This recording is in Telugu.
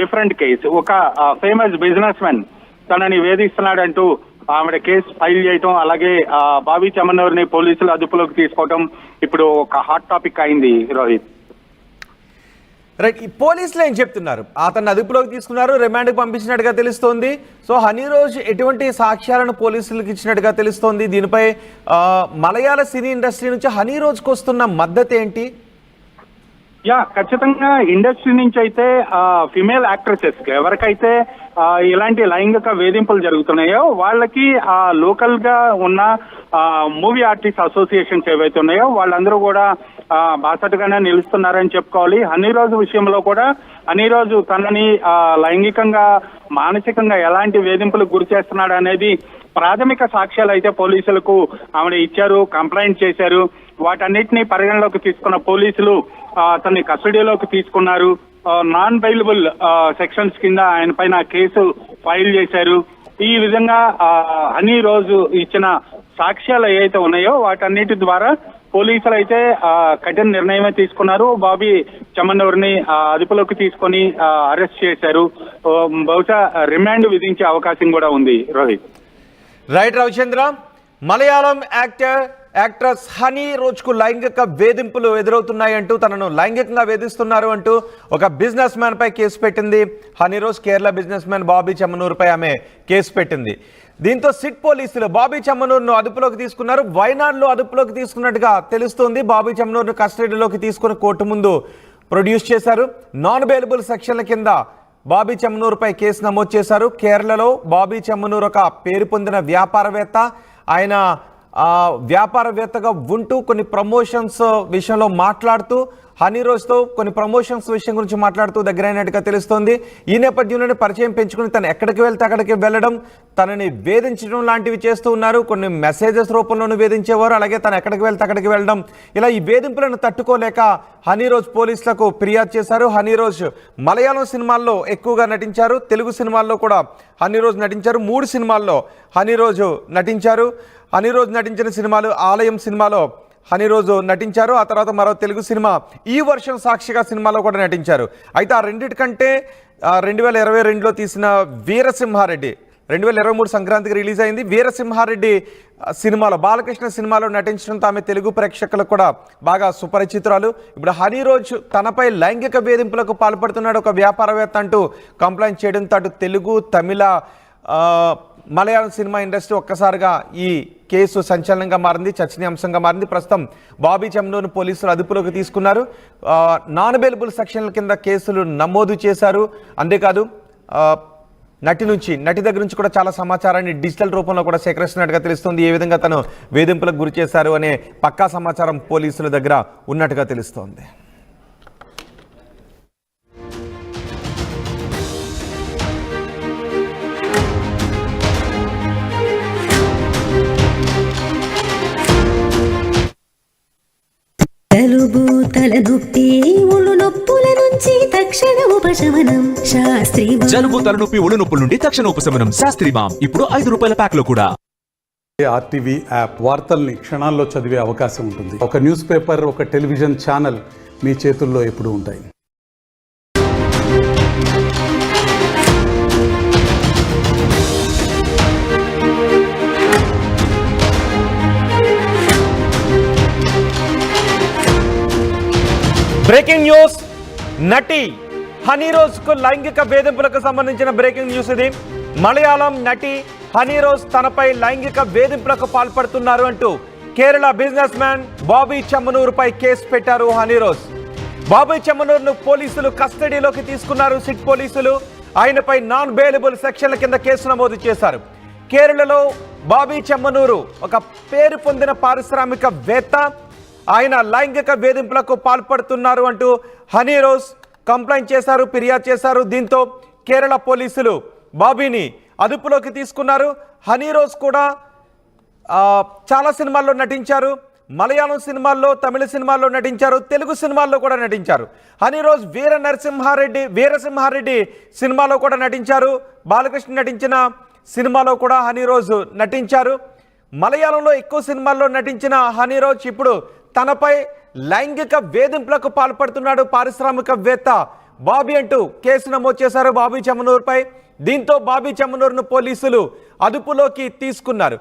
Different case. ఒక ఫేమస్ బిజినెస్ మెన్ తనని వేధిస్తున్నాడంటూ ఆవిడ కేసు ఫైల్ చేయటం, అలాగే బాబీ చెమ్మన్నూరుని పోలీసులు అదుపులోకి తీసుకోవటం ఇప్పుడు ఒక హాట్ టాపిక్ అయింది రోహిత్. రైట్, ఈ పోలీసులు ఏం చెప్తున్నారు? అతన్ని అదుపులోకి తీసుకున్నారు, రిమాండ్కి పంపించినట్టుగా తెలుస్తోంది. సో హనీరోజ్ ఎటువంటి సాక్ష్యాలను పోలీసులకు ఇచ్చినట్టుగా తెలుస్తోంది? దీనిపై మలయాళ సినీ ఇండస్ట్రీ నుంచి హనీరోజ్కి వస్తున్న మద్దతు ఏంటి? ఖచ్చితంగా ఇండస్ట్రీ నుంచి అయితే ఫిమేల్ యాక్ట్రెసెస్ ఎవరికైతే ఇలాంటి లైంగిక వేధింపులు జరుగుతున్నాయో వాళ్ళకి లోకల్ గా ఉన్న మూవీ ఆర్టిస్ట్ అసోసియేషన్స్ ఏవైతే ఉన్నాయో వాళ్ళందరూ కూడా బాసటగానే నిలుస్తున్నారని చెప్పుకోవాలి. హనీరోజ్ విషయంలో కూడా హనీరోజ్ తనని లైంగికంగా మానసికంగా ఎలాంటి వేధింపులకు గురి చేస్తున్నాడు అనేది ప్రాథమిక సాక్ష్యాలు అయితే పోలీసులకు ఆవిడ ఇచ్చారు, కంప్లైంట్ చేశారు. వాటన్నిటిని పరిగణలోకి తీసుకున్న పోలీసులు అతన్ని కస్టడీలోకి తీసుకున్నారు. నాన్ బెయిలబుల్ సెక్షన్స్ కింద ఆయన పైన కేసు ఫైల్ చేశారు. ఈ విధంగా హనీరోజ్ ఇచ్చిన సాక్ష్యాలు ఏవైతే ఉన్నాయో వాటన్నిటి ద్వారా పోలీసులు అయితే కఠిన నిర్ణయమే తీసుకున్నారు. బాబీ చెమ్మన్నూరుని అదుపులోకి తీసుకొని అరెస్ట్ చేశారు. బహుశా రిమాండ్ విధించే అవకాశం కూడా ఉంది రోహిత్. రైట్ రవిచంద్ర, మలయాళం యాక్ట్రెస్ హనీరోజ్కు లైంగిక వేధింపులు ఎదురవుతున్నాయంటూ, తనను లైంగికంగా వేధిస్తున్నారు అంటూ ఒక బిజినెస్ మ్యాన్ పై కేసు పెట్టింది హనీరోజ్. కేరళ బిజినెస్ మ్యాన్ బాబీ చెమ్మన్నూరుపై ఆమె కేసు పెట్టింది. దీంతో సిట్ పోలీసులు బాబీ చెమ్మన్నూరును అదుపులోకి తీసుకున్నారు. వైనాడ్లో అదుపులోకి తీసుకున్నట్టుగా తెలుస్తోంది. బాబీ చెమ్మన్నూరును కస్టడీలోకి తీసుకుని కోర్టు ముందు ప్రొడ్యూస్ చేశారు. నాన్ బెయిలబుల్ సెక్షన్ల కింద బాబీ చెమ్మన్నూరుపై కేసు నమోదు చేశారు. కేరళలో బాబీ చెమ్మన్నూరు ఒక పేరు పొందిన వ్యాపారవేత్త. ఆయన వ్యాపారవేత్తగా ఉంటూ కొన్ని ప్రమోషన్స్ విషయంలో మాట్లాడుతూ హనీరోజ్తో కొన్ని ప్రమోషన్స్ విషయం గురించి మాట్లాడుతూ దగ్గరైనట్టుగా తెలుస్తోంది. ఈ నేపథ్యంలోనే పరిచయం పెంచుకుని తను ఎక్కడికి వెళ్తే అక్కడికి వెళ్ళడం, తనని వేధించడం లాంటివి చేస్తూ ఉన్నారు. కొన్ని మెసేజెస్ రూపంలోనూ వేధించేవారు, అలాగే తను ఎక్కడికి వెళ్తే అక్కడికి వెళ్ళడం. ఇలా ఈ వేధింపులను తట్టుకోలేక హనీరోజ్ పోలీసులకు ఫిర్యాదు చేశారు. హనీరోజ్ మలయాళం సినిమాల్లో ఎక్కువగా నటించారు, తెలుగు సినిమాల్లో కూడా హనీరోజ్ నటించారు. 3 సినిమాల్లో హనీరోజ్ నటించారు. హనీరోజ్ నటించిన సినిమాలు ఆలయం సినిమాలో హనీరోజ్ నటించారు. ఆ తర్వాత మరో తెలుగు సినిమా ఈ వర్షం సాక్షిగా సినిమాలో కూడా నటించారు. అయితే ఆ రెండింటికంటే 2022లో తీసిన వీరసింహారెడ్డి 2023 సంక్రాంతికి రిలీజ్ అయింది. వీరసింహారెడ్డి సినిమాలో బాలకృష్ణ సినిమాలో నటించడంతో ఆమె తెలుగు ప్రేక్షకులకు కూడా బాగా సుపరిచితురాలు. ఇప్పుడు హనీరోజ్ తనపై లైంగిక వేధింపులకు పాల్పడుతున్నాడు ఒక వ్యాపారవేత్త అంటూ కంప్లైంట్ చేయడంతో అటు తెలుగు, తమిళ, మలయాళం సినిమా ఇండస్ట్రీ ఒక్కసారిగా ఈ కేసు సంచలనంగా మారింది, చర్చనీయాంశంగా మారింది. ప్రస్తుతం బాబీ చెమ్మన్నూరును పోలీసులు అదుపులోకి తీసుకున్నారు. నాన్ బెయిలబుల్ సెక్షన్ల కింద కేసులు నమోదు చేశారు. అంతేకాదు నటి దగ్గర నుంచి కూడా చాలా సమాచారాన్ని డిజిటల్ రూపంలో కూడా సేకరిస్తున్నట్టుగా తెలుస్తుంది. ఏ విధంగా తను వేధింపులకు గురి చేశారు అనే పక్కా సమాచారం పోలీసుల దగ్గర ఉన్నట్టుగా తెలుస్తోంది. జలుబు, తలనొప్పి, ఒళ్ళు నొప్పుల నుంచి తక్షణ ఉపశమనం శాస్త్రీ. జలుబు, తలనొప్పి, ఒళ్ళు నొప్పుల నుండి తక్షణ ఉపశమనం శాస్త్రీ బామ్ ఇప్పుడు ₹5 ప్యాక్ లో కూడా. ఆర్టీవీ యాప్ వార్తల్ని క్షణాల్లో చదివే అవకాశం ఉంటుంది. ఒక న్యూస్ పేపర్, ఒక టెలివిజన్ ఛానల్ మీ చేతుల్లో ఎప్పుడూ ఉంటాయి. బ్రేకింగ్ న్యూస్, నటి హనీరోజ్కు లైంగిక వేధింపులకు సంబంధించిన బ్రేకింగ్ న్యూస్ ఇది. మలయాళం నటి హనీరోజ్ తనపై లైంగిక వేధింపులకు పాల్పడుతున్నారు అంటూ కేరళ బిజినెస్ మ్యాన్ బాబీ చెమ్మన్నూరుపై కేసు పెట్టారు హనీరోజ్. బాబీ చెమ్మన్నూరును పోలీసులు కస్టడీలోకి తీసుకున్నారు సిట్ పోలీసులు. ఆయనపై నాన్ బెయిలబుల్ సెక్షన్ల కింద కేసు నమోదు చేశారు. కేరళలో బాబీ చెమ్మన్నూరు ఒక పేరు పొందిన పారిశ్రామికవేత్త. ఆయన లైంగిక వేధింపులకు పాల్పడుతున్నారు అంటూ హనీరోజ్ కంప్లైంట్ చేశారు, ఫిర్యాదు చేశారు. దీంతో కేరళ పోలీసులు బాబీని అదుపులోకి తీసుకున్నారు. హనీరోజ్ కూడా చాలా సినిమాల్లో నటించారు. మలయాళం సినిమాల్లో, తమిళ సినిమాల్లో నటించారు, తెలుగు సినిమాల్లో కూడా నటించారు. హనీరోజ్ వీరసింహారెడ్డి సినిమాలో కూడా నటించారు. బాలకృష్ణ నటించిన సినిమాలో కూడా హనీరోజ్ నటించారు. మలయాళంలో ఎక్కువ సినిమాల్లో నటించిన హనీరోజ్ ఇప్పుడు తనపై లైంగిక వేధింపులకు పాల్పడుతున్నాడు పారిశ్రామికవేత్త బాబీ అంటూ కేసు నమోదు చేశారు బాబీ చెమ్మనూరుపై. దీంతో బాబీ చెమ్మనూరును పోలీసులు అదుపులోకి తీసుకున్నారు.